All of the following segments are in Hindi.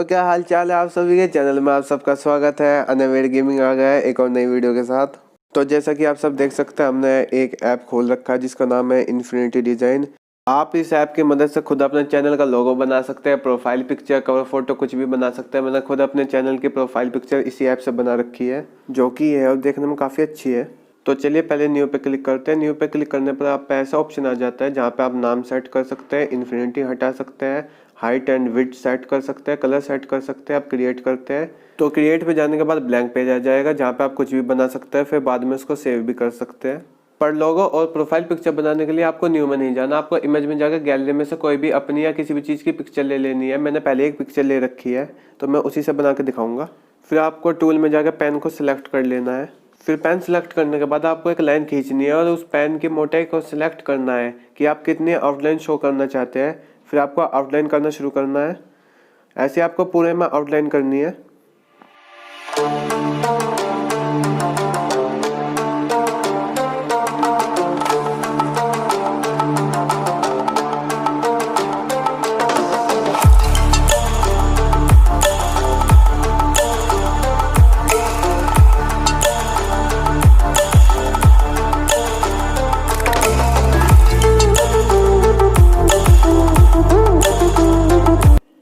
तो क्या हाल चाल है आप सभी के चैनल में आप सबका स्वागत है। अनअवेयर गेमिंग आ गया है एक और नई वीडियो के साथ। तो जैसा कि आप सब देख सकते हैं हमने एक ऐप खोल रखा है जिसका नाम है इन्फिनिटी डिज़ाइन। आप इस ऐप की मदद से खुद अपने चैनल का लोगो बना सकते हैं, प्रोफाइल पिक्चर, कवर फोटो कुछ भी बना सकते हैं। मैंने खुद अपने चैनल की प्रोफाइल पिक्चर इसी ऐप से बना रखी है जो कि है और देखने में काफ़ी अच्छी है। तो चलिए पहले न्यू पे क्लिक करते हैं। न्यू पे क्लिक करने पर आप ऐसा ऑप्शन आ जाता है जहाँ पे आप नाम सेट कर सकते हैं, इन्फिनिटी हटा सकते हैं, हाइट एंड विड्थ सेट कर सकते हैं, कलर सेट कर सकते हैं। आप क्रिएट करते हैं तो क्रिएट पे जाने के बाद ब्लैंक पेज आ जाएगा जहाँ पे आप कुछ भी बना सकते हैं, फिर बाद में उसको सेव भी कर सकते हैं। पर लोगो और प्रोफाइल पिक्चर बनाने के लिए आपको न्यू में नहीं जाना, आपको इमेज में जाकर गैलरी में से कोई भी अपनी या किसी भी चीज़ की पिक्चर ले लेनी है। मैंने पहले एक पिक्चर ले रखी है तो मैं उसी से बना के दिखाऊंगा। फिर आपको टूल में जाकर पेन को सिलेक्ट कर लेना है। फिर पेन सिलेक्ट करने के बाद आपको एक लाइन खींचनी है और उस पेन की मोटाई को सिलेक्ट करना है कि आप कितनी आउटलाइन शो करना चाहते हैं। फिर आपको आउटलाइन करना शुरू करना है। ऐसे आपको पूरे में आउटलाइन करनी है।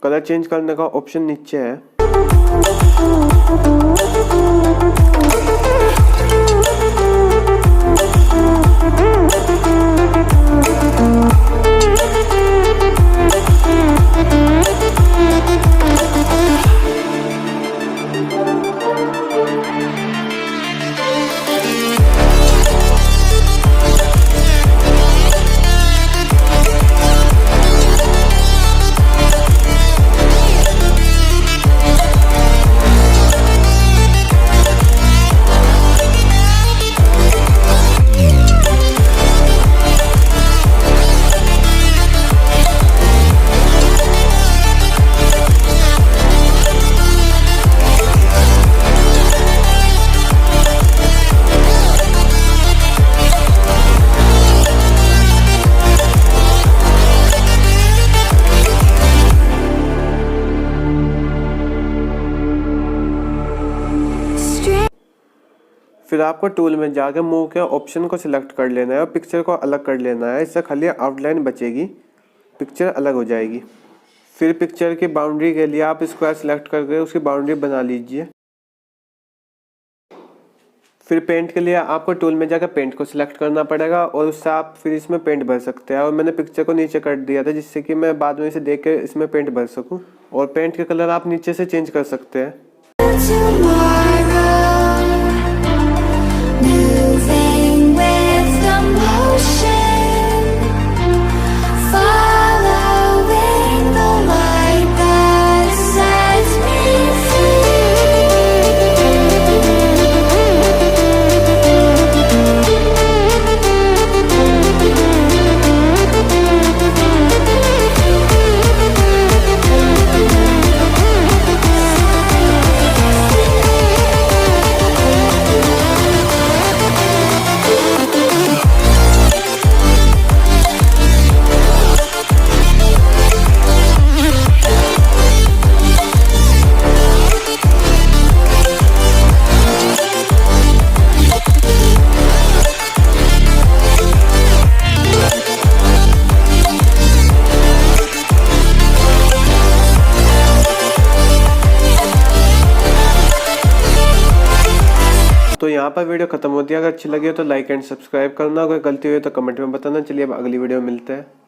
कलर चेंज करने का ऑप्शन नीचे है। फिर आपको टूल में जाकर मूव के ऑप्शन को सिलेक्ट कर लेना है और पिक्चर को अलग कर लेना है। इससे खाली आउटलाइन बचेगी, पिक्चर अलग हो जाएगी। फिर पिक्चर की बाउंड्री के लिए आप स्क्वायर सिलेक्ट करके उसकी बाउंड्री बना लीजिए। फिर पेंट के लिए आपको टूल में जाकर पेंट को सिलेक्ट करना पड़ेगा और उससे आप फिर इसमें पेंट भर सकते हैं। और मैंने पिक्चर को नीचे कर दिया था जिससे कि मैं बाद में इसे देख के इसमें पेंट भर सकूँ। और पेंट के कलर आप नीचे से चेंज कर सकते हैं। तो यहाँ पर वीडियो खत्म होती है। अगर अच्छी लगी हो तो लाइक एंड सब्सक्राइब करना, कोई गलती हुई तो कमेंट में बताना। चलिए अब अगली वीडियो में मिलते हैं।